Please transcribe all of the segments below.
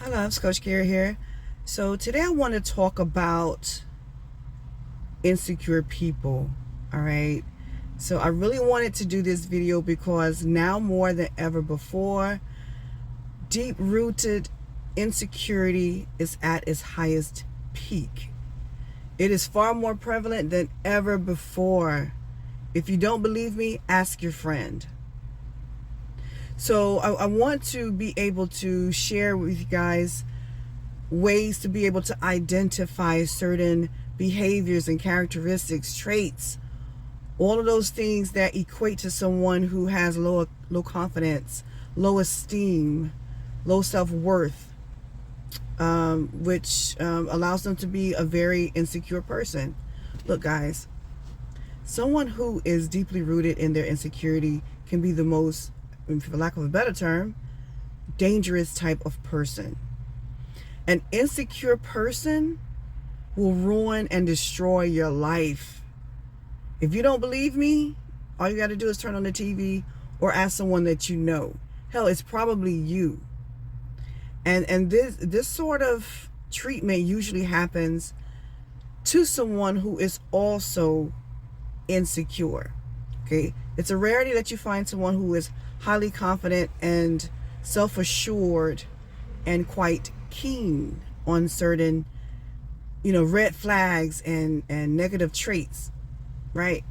Hello, it's Coach Kara here. So today I want to talk about insecure people. All right. So I really wanted to do this video because now more than ever before, deep-rooted insecurity is at its highest peak. It is far more prevalent than ever before. If you don't believe me, ask your friend. So I want to be able to share with you guys ways to be able to identify certain behaviors and characteristics, traits, all of those things that equate to someone who has low confidence, low esteem, low self-worth, which allows them to be a very insecure person. Look, guys, someone who is deeply rooted in their insecurity can be the most, for lack of a better term, dangerous type of person. An insecure person will ruin and destroy your life. If you don't believe me, all you got to do is turn on the TV or ask someone that you know. Hell, it's probably you. And this sort of treatment usually happens to someone who is also insecure. Okay, it's a rarity that you find someone who is highly confident and self-assured and quite keen on certain, red flags and negative traits, right?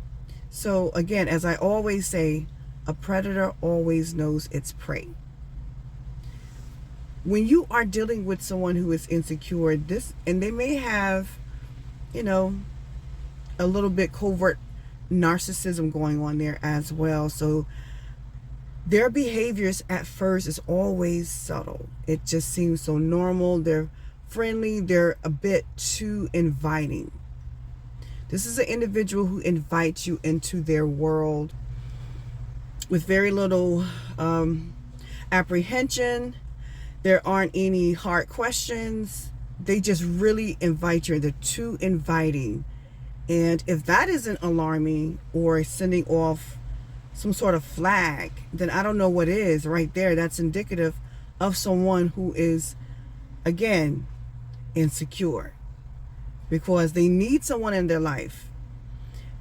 So again, as I always say, a predator always knows its prey. When you are dealing with someone who is insecure, and they may have, a little bit covert narcissism going on there as well. So their behaviors at first is always subtle. It just seems so normal. They're friendly. They're a bit too inviting. This is an individual who invites you into their world with very little apprehension. There aren't any hard questions. They just really invite you. They're too inviting. And if that isn't alarming or sending off some sort of flag, then I don't know what is right there. That's indicative of someone who is, again, insecure, because they need someone in their life.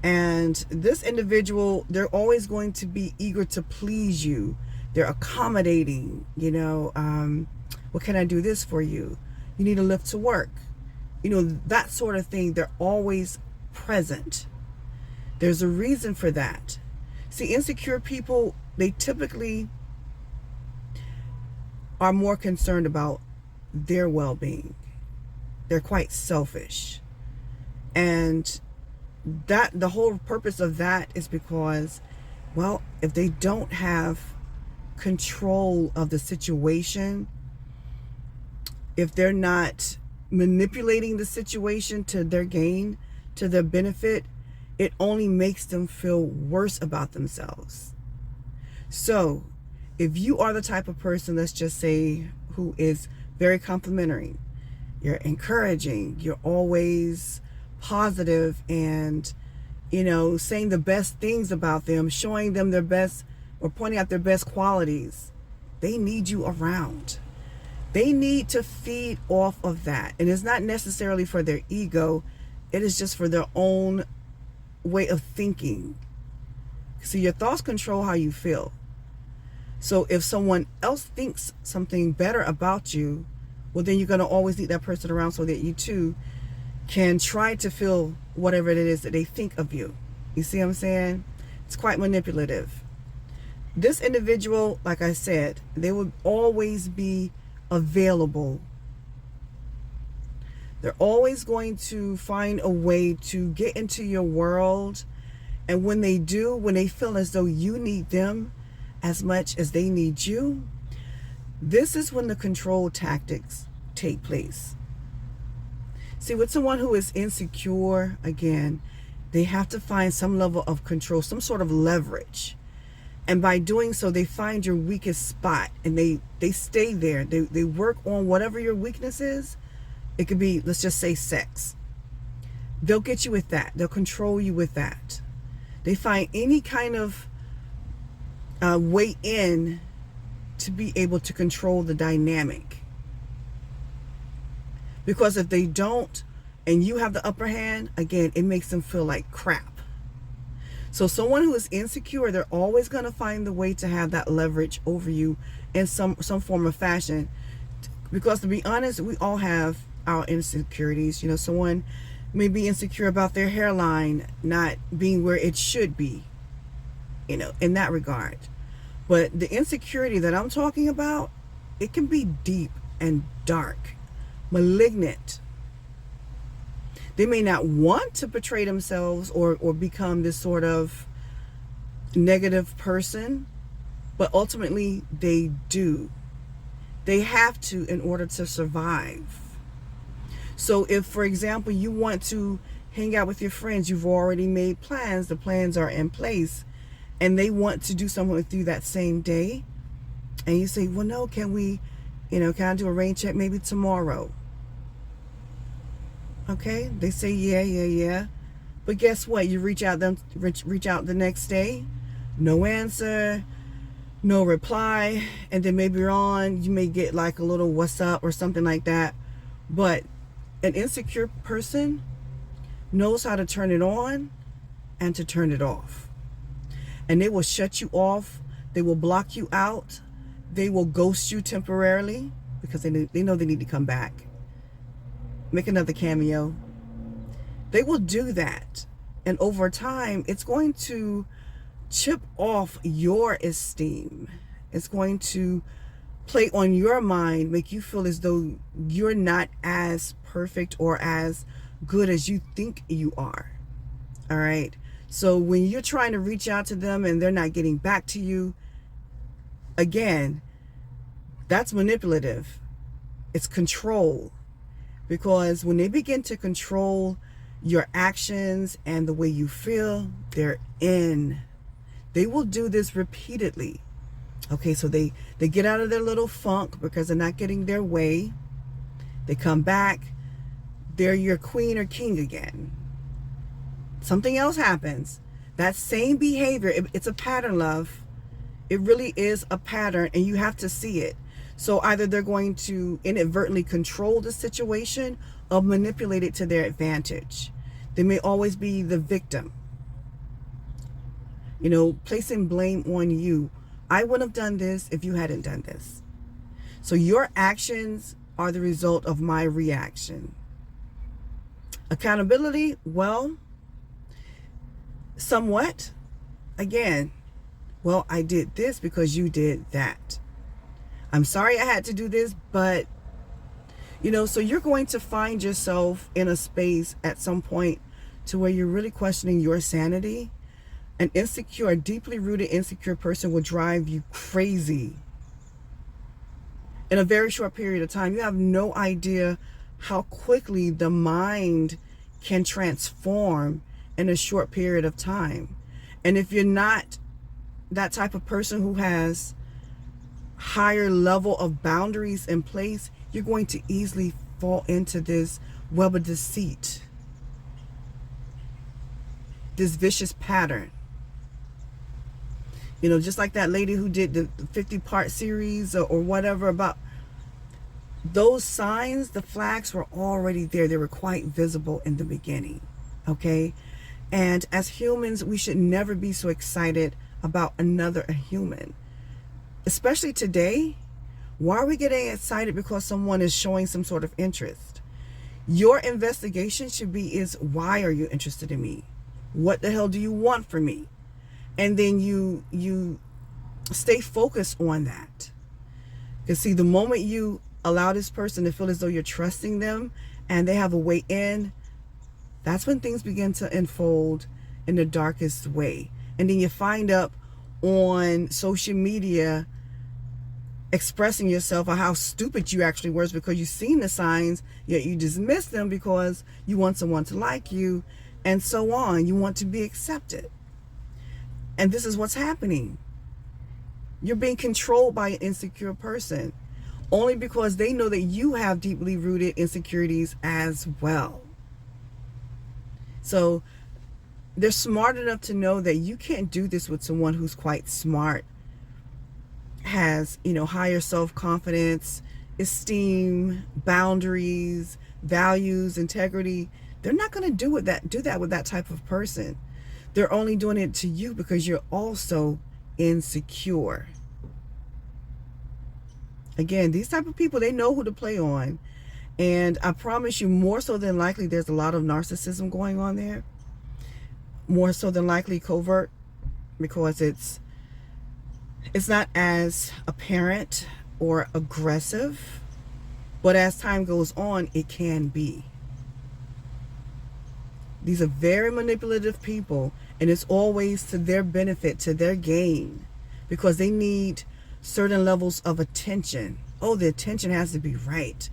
And this individual, they're always going to be eager to please you. They're accommodating, what can I do this for you? You need a lift to work. That sort of thing. They're always present. There's a reason for that. See, insecure people, they typically are more concerned about their well-being. They're quite selfish. And the whole purpose of that is because, well, if they don't have control of the situation, if they're not manipulating the situation to their gain, to their benefit, it only makes them feel worse about themselves. So if you are the type of person, let's just say, who is very complimentary, you're encouraging, you're always positive and, saying the best things about them, showing them their best or pointing out their best qualities, they need you around. They need to feed off of that. And it's not necessarily for their ego. It is just for their own way of thinking. So your thoughts control how you feel. So if someone else thinks something better about you, well, then you're going to always need that person around so that you too can try to feel whatever it is that they think of you. You see what I'm saying? It's quite manipulative. This individual, like I said, they will always be available. They're always going to find a way to get into your world. And when they do, when they feel as though you need them as much as they need you, this is when the control tactics take place. See, with someone who is insecure, again, they have to find some level of control, some sort of leverage. And by doing so, they find your weakest spot and they stay there. They work on whatever your weakness is. It could be, let's just say, sex. They'll get you with that. They'll control you with that. They find any kind of way in to be able to control the dynamic. Because if they don't and you have the upper hand, again, it makes them feel like crap. So someone who is insecure, they're always going to find the way to have that leverage over you in some form of fashion. Because to be honest, we all have our insecurities. You know, someone may be insecure about their hairline not being where it should be, you know, in that regard. But the insecurity that I'm talking about, it can be deep and dark, malignant. They may not want to portray themselves or become this sort of negative person, but ultimately they do. They have to in order to survive. So if, for example, you want to hang out with your friends, you've already made plans, the plans are in place, and they want to do something with you that same day, and you say, well, no, can we, you know, can I do a rain check maybe tomorrow? Okay, they say yeah. But guess what? You reach out the next day, no answer, no reply, and then maybe you may get like a little what's up or something like that. But an insecure person knows how to turn it on and to turn it off. And they will shut you off. They will block you out. They will ghost you temporarily because they know they need to come back. Make another cameo. They will do that. And over time, it's going to chip off your esteem. It's going to play on your mind, make you feel as though you're not as perfect or as good as you think you are. All right. So when you're trying to reach out to them and they're not getting back to you, again, that's manipulative. It's control. Because when they begin to control your actions and the way you feel, they're in. They will do this repeatedly. Okay, so they get out of their little funk because they're not getting their way. They come back. They're your queen or king again. Something else happens. That same behavior, it's a pattern, love. It really is a pattern, and you have to see it. So either they're going to inadvertently control the situation or manipulate it to their advantage. They may always be the victim. You know, placing blame on you. I wouldn't have done this if you hadn't done this. So your actions are the result of my reaction. Accountability, well, somewhat. Again, well, I did this because you did that. I'm sorry I had to do this, but, you know, so you're going to find yourself in a space at some point to where you're really questioning your sanity. An insecure, a deeply rooted insecure person will drive you crazy in a very short period of time. You have no idea how quickly the mind can transform in a short period of time. And if you're not that type of person who has higher level of boundaries in place, you're going to easily fall into this web of deceit, this vicious pattern. You know, just like that lady who did the 50-part series or whatever about those signs, the flags were already there. They were quite visible in the beginning. Okay. And as humans, we should never be so excited about another human. Especially today, why are we getting excited because someone is showing some sort of interest? Your investigation should be is, why are you interested in me? What the hell do you want from me? And then you stay focused on that. Because see, the moment you allow this person to feel as though you're trusting them and they have a way in, that's when things begin to unfold in the darkest way. And then you find up on social media expressing yourself or how stupid you actually were because you've seen the signs, yet you dismiss them because you want someone to like you and so on. You want to be accepted. And this is what's happening. You're being controlled by an insecure person only because they know that you have deeply rooted insecurities as well. So they're smart enough to know that you can't do this with someone who's quite smart, has, you know, higher self-confidence, esteem, boundaries, values, integrity, they're not going to do that with that type of person. They're only doing it to you because you're also insecure. Again, these type of people, they know who to play on. And I promise you, more so than likely, there's a lot of narcissism going on there. More so than likely covert, because it's not as apparent or aggressive, but as time goes on, it can be. These are very manipulative people, and it's always to their benefit, to their gain, because they need certain levels of attention. Oh, the attention has to be right.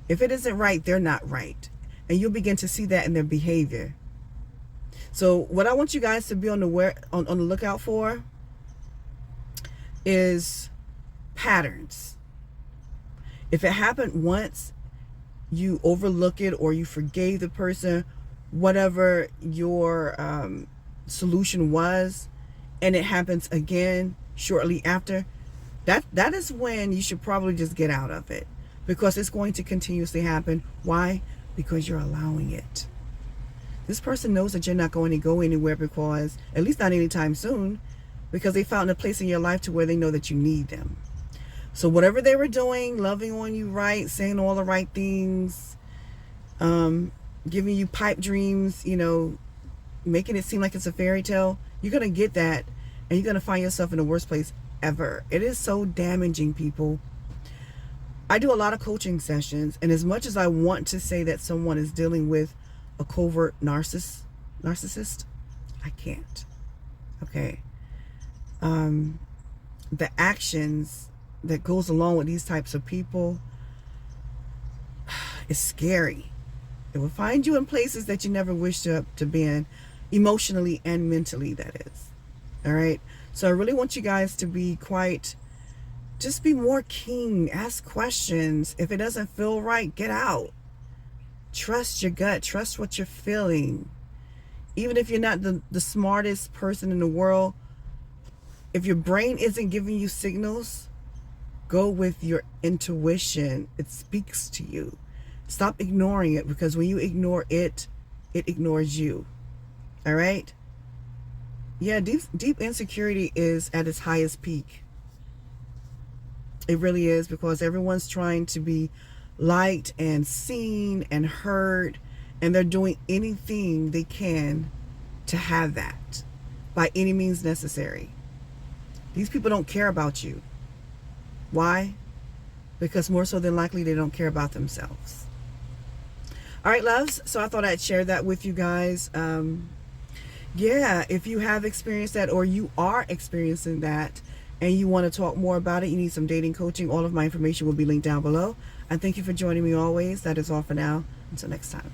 If it isn't right, they're not right. And you'll begin to see that in their behavior. So what I want you guys to be on the lookout for is patterns. If it happened once, you overlook it, or you forgave the person, whatever your solution was, and it happens again shortly after, that is when you should probably just get out of it, because it's going to continuously happen. Why? Because you're allowing it. This person knows that you're not going to go anywhere, because, at least not anytime soon, because they found a place in your life to where they know that you need them. So whatever they were doing, loving on you right, saying all the right things, giving you pipe dreams, making it seem like it's a fairy tale, you're going to get that, and you're going to find yourself in the worst place ever. It is so damaging, people. I do a lot of coaching sessions, and as much as I want to say that someone is dealing with a covert narcissist, I can't. Okay. The actions that goes along with these types of people is scary. It will find you in places that you never wished to be in, emotionally and mentally, that is. All right. So I really want you guys to be just be more keen. Ask questions. If it doesn't feel right, get out. Trust your gut. Trust what you're feeling. Even if you're not the smartest person in the world, if your brain isn't giving you signals, go with your intuition. It speaks to you. Stop ignoring it, because when you ignore it, it ignores you. All right? Yeah, deep insecurity is at its highest peak. It really is, because everyone's trying to be liked and seen and heard, and they're doing anything they can to have that by any means necessary. These people don't care about you. Why? Because more so than likely, they don't care about themselves. All right, loves. So I thought I'd share that with you guys. Yeah, if you have experienced that, or you are experiencing that, and you want to talk more about it, you need some dating coaching, all of my information will be linked down below. And thank you for joining me always. That is all for now. Until next time.